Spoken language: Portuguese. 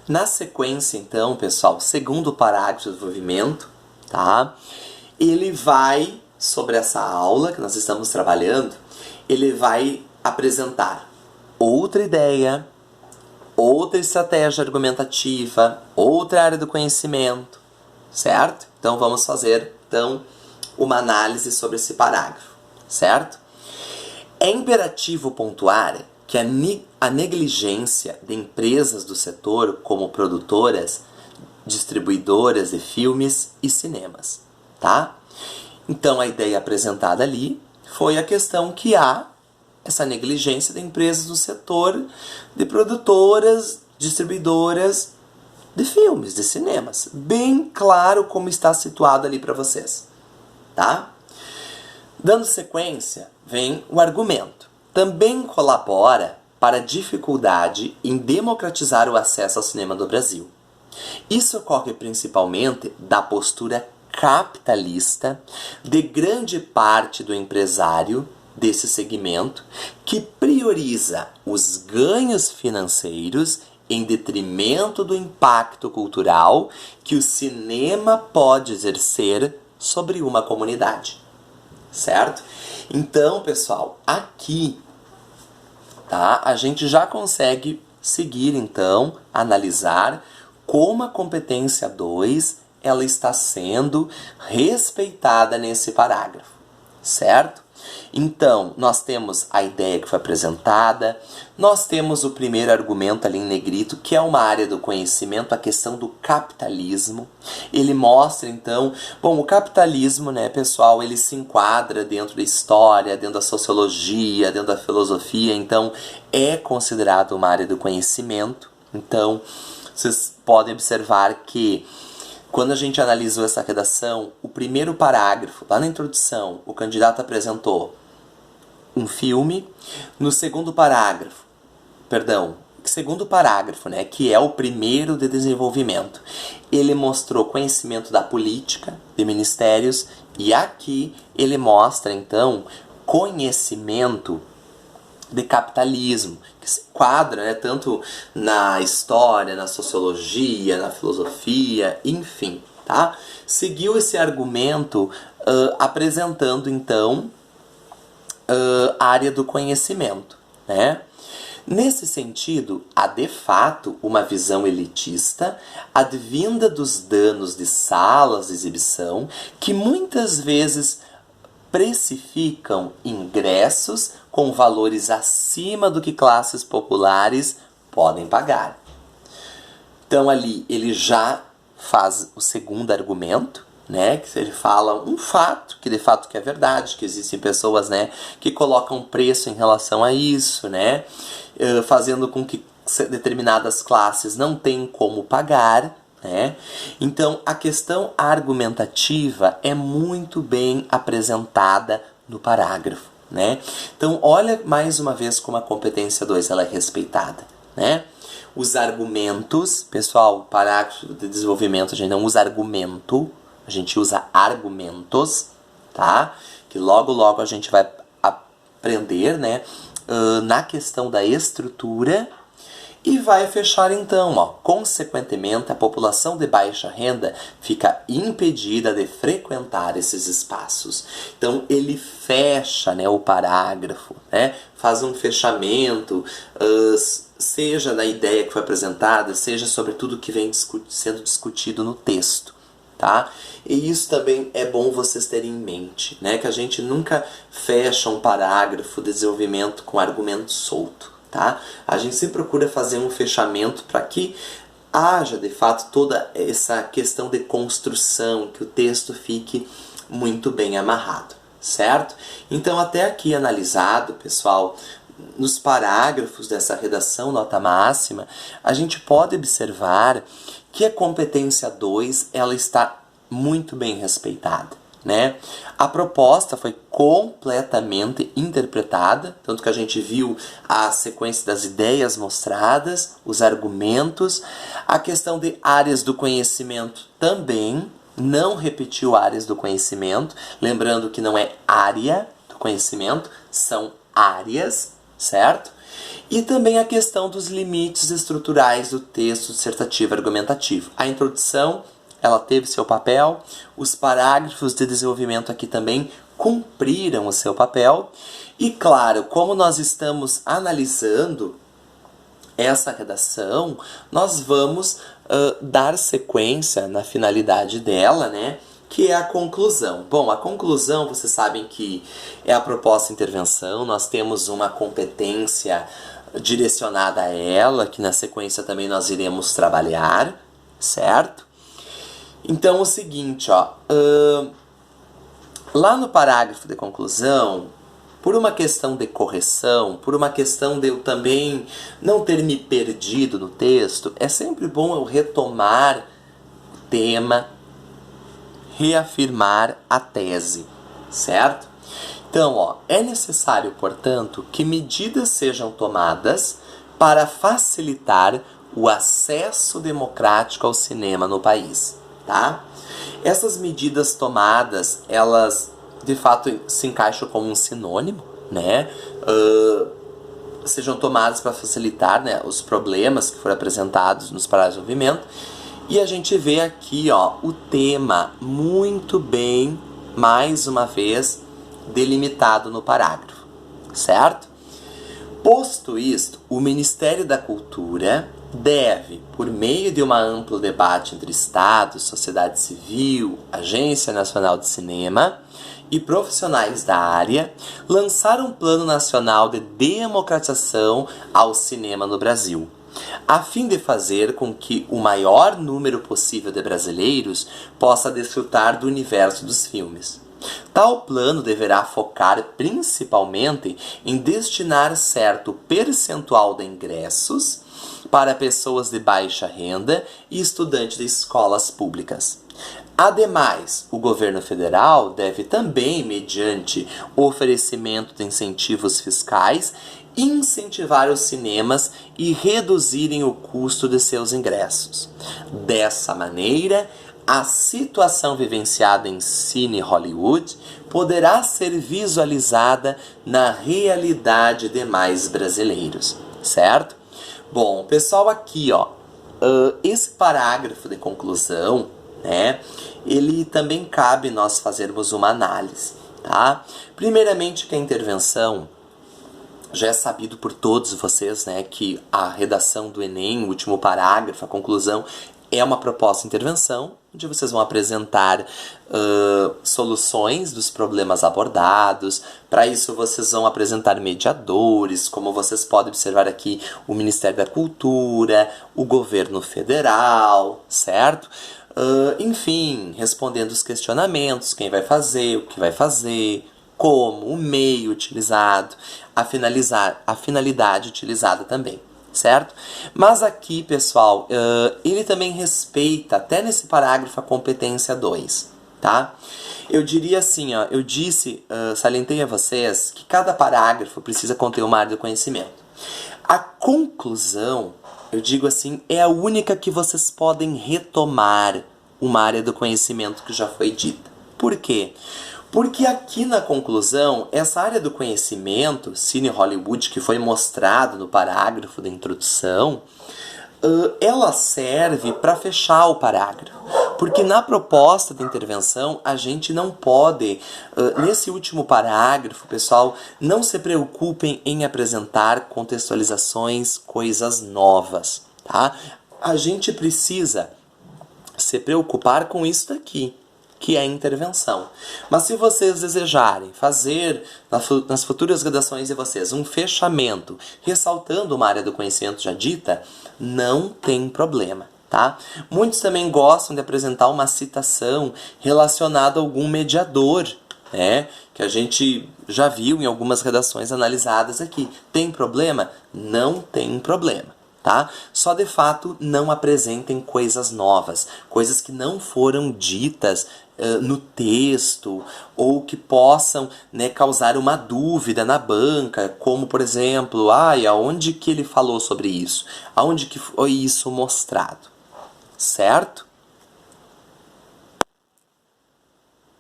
Na sequência, então, pessoal, segundo parágrafo de desenvolvimento, tá? Ele vai, sobre essa aula que nós estamos trabalhando, ele vai apresentar outra ideia, outra estratégia argumentativa, outra área do conhecimento, certo? Então vamos fazer uma análise sobre esse parágrafo, certo? É imperativo pontuar que a negligência de empresas do setor como produtoras, distribuidoras de filmes e cinemas, tá? Então a ideia apresentada ali foi a questão que há essa negligência de empresas do setor de produtoras, distribuidoras de filmes, de cinemas. Bem claro como está situado ali para vocês, tá? Dando sequência, vem o argumento. Também colabora para a dificuldade em democratizar o acesso ao cinema do Brasil. Isso ocorre principalmente da postura capitalista de grande parte do empresário desse segmento, que prioriza os ganhos financeiros em detrimento do impacto cultural que o cinema pode exercer sobre uma comunidade. Certo? Então, pessoal, aqui, tá, a gente já consegue seguir, então, analisar como a competência 2 ela está sendo respeitada nesse parágrafo, certo? Então, nós temos a ideia que foi apresentada, nós temos o primeiro argumento ali em negrito, que é uma área do conhecimento, a questão do capitalismo. Ele mostra, então, bom, o capitalismo, né, pessoal, ele se enquadra dentro da história, dentro da sociologia, dentro da filosofia, então é considerado uma área do conhecimento. Então, vocês podem observar que quando a gente analisou essa redação, o primeiro parágrafo, lá na introdução, o candidato apresentou um filme. No segundo parágrafo, né, que é o primeiro de desenvolvimento, ele mostrou conhecimento da política, de ministérios, e aqui ele mostra, então, conhecimento de capitalismo, que se enquadra, né, tanto na história, na sociologia, na filosofia, enfim, tá? Seguiu esse argumento apresentando, então, a área do conhecimento, né? Nesse sentido, há de fato uma visão elitista, advinda dos danos de salas de exibição, que muitas vezes precificam ingressos com valores acima do que classes populares podem pagar. Então ali ele já faz o segundo argumento, né, que ele fala um fato, que de fato que é verdade, que existem pessoas, né, que colocam preço em relação a isso, né, fazendo com que determinadas classes não tenham como pagar, né? Então a questão argumentativa é muito bem apresentada no parágrafo, né? Então olha mais uma vez como a competência 2 ela é respeitada, né? Os argumentos, pessoal, parágrafo de desenvolvimento a gente não usa argumento, a gente usa argumentos, tá? Que logo a gente vai aprender, né? Na questão da estrutura. E vai fechar então, ó. Consequentemente, a população de baixa renda fica impedida de frequentar esses espaços. Então ele fecha, né, o parágrafo, né, faz um fechamento, seja na ideia que foi apresentada, seja sobre tudo que vem sendo discutido no texto. Tá? E isso também é bom vocês terem em mente, né, que a gente nunca fecha um parágrafo de desenvolvimento com argumento solto. Tá? A gente sempre procura fazer um fechamento para que haja, de fato, toda essa questão de construção, que o texto fique muito bem amarrado, certo? Então, até aqui analisado, pessoal, nos parágrafos dessa redação nota máxima, a gente pode observar que a competência 2 ela está muito bem respeitada. Né? A proposta foi completamente interpretada, tanto que a gente viu a sequência das ideias mostradas, os argumentos, a questão de áreas do conhecimento também, não repetiu áreas do conhecimento, lembrando que não é área do conhecimento, são áreas, certo? E também a questão dos limites estruturais do texto dissertativo argumentativo. A introdução, ela teve seu papel, os parágrafos de desenvolvimento aqui também cumpriram o seu papel. E claro, como nós estamos analisando essa redação, nós vamos dar sequência na finalidade dela, né? Que é a conclusão. Bom, a conclusão, vocês sabem que é a proposta de intervenção, nós temos uma competência direcionada a ela, que na sequência também nós iremos trabalhar, certo? Então, o seguinte, ó, lá no parágrafo de conclusão, por uma questão de correção, por uma questão de eu também não ter me perdido no texto, é sempre bom eu retomar o tema, reafirmar a tese, certo? Então, ó, é necessário, portanto, que medidas sejam tomadas para facilitar o acesso democrático ao cinema no país, tá? Essas medidas tomadas, elas de fato se encaixam como um sinônimo, né? Sejam tomadas para facilitar, né, os problemas que foram apresentados nos parágrafos de desenvolvimento. E a gente vê aqui, ó, o tema muito bem, mais uma vez, delimitado no parágrafo, certo? Posto isto, o Ministério da Cultura deve, por meio de um amplo debate entre Estado, sociedade civil, Agência Nacional de Cinema e profissionais da área, lançar um plano nacional de democratização ao cinema no Brasil, a fim de fazer com que o maior número possível de brasileiros possa desfrutar do universo dos filmes. Tal plano deverá focar principalmente em destinar certo percentual de ingressos para pessoas de baixa renda e estudantes de escolas públicas. Ademais, o governo federal deve também, mediante o oferecimento de incentivos fiscais, incentivar os cinemas e reduzirem o custo de seus ingressos. Dessa maneira, a situação vivenciada em Cine Hollywood poderá ser visualizada na realidade de mais brasileiros, certo? Bom, pessoal, aqui, ó, esse parágrafo de conclusão, né, ele também cabe nós fazermos uma análise, tá? Primeiramente que a intervenção, já é sabido por todos vocês, né, que a redação do Enem, o último parágrafo, a conclusão, é uma proposta de intervenção, onde vocês vão apresentar soluções dos problemas abordados. Para isso, vocês vão apresentar mediadores, como vocês podem observar aqui, o Ministério da Cultura, o governo federal, certo? Enfim, respondendo os questionamentos, quem vai fazer, o que vai fazer, como, o meio utilizado, a finalidade utilizada também, certo? Mas aqui, pessoal, ele também respeita, até nesse parágrafo, a competência 2, tá? Eu diria assim, ó, eu disse, salientei a vocês, que cada parágrafo precisa conter uma área do conhecimento. A conclusão, eu digo assim, é a única que vocês podem retomar uma área do conhecimento que já foi dita. Por quê? Porque aqui na conclusão, essa área do conhecimento, Cine Hollywood, que foi mostrado no parágrafo da introdução, ela serve para fechar o parágrafo. Porque na proposta de intervenção, a gente não pode, nesse último parágrafo, pessoal, não se preocupem em apresentar contextualizações, coisas novas, tá? A gente precisa se preocupar com isso daqui, que é a intervenção. Mas se vocês desejarem fazer nas futuras redações de vocês um fechamento, ressaltando uma área do conhecimento já dita, não tem problema, tá? Muitos também gostam de apresentar uma citação relacionada a algum mediador, né? Que a gente já viu em algumas redações analisadas aqui. Tem problema? Não tem problema. Tá? Só de fato não apresentem coisas novas, coisas que não foram ditas no texto ou que possam, né, causar uma dúvida na banca, como por exemplo, aonde que ele falou sobre isso? Aonde que foi isso mostrado? Certo?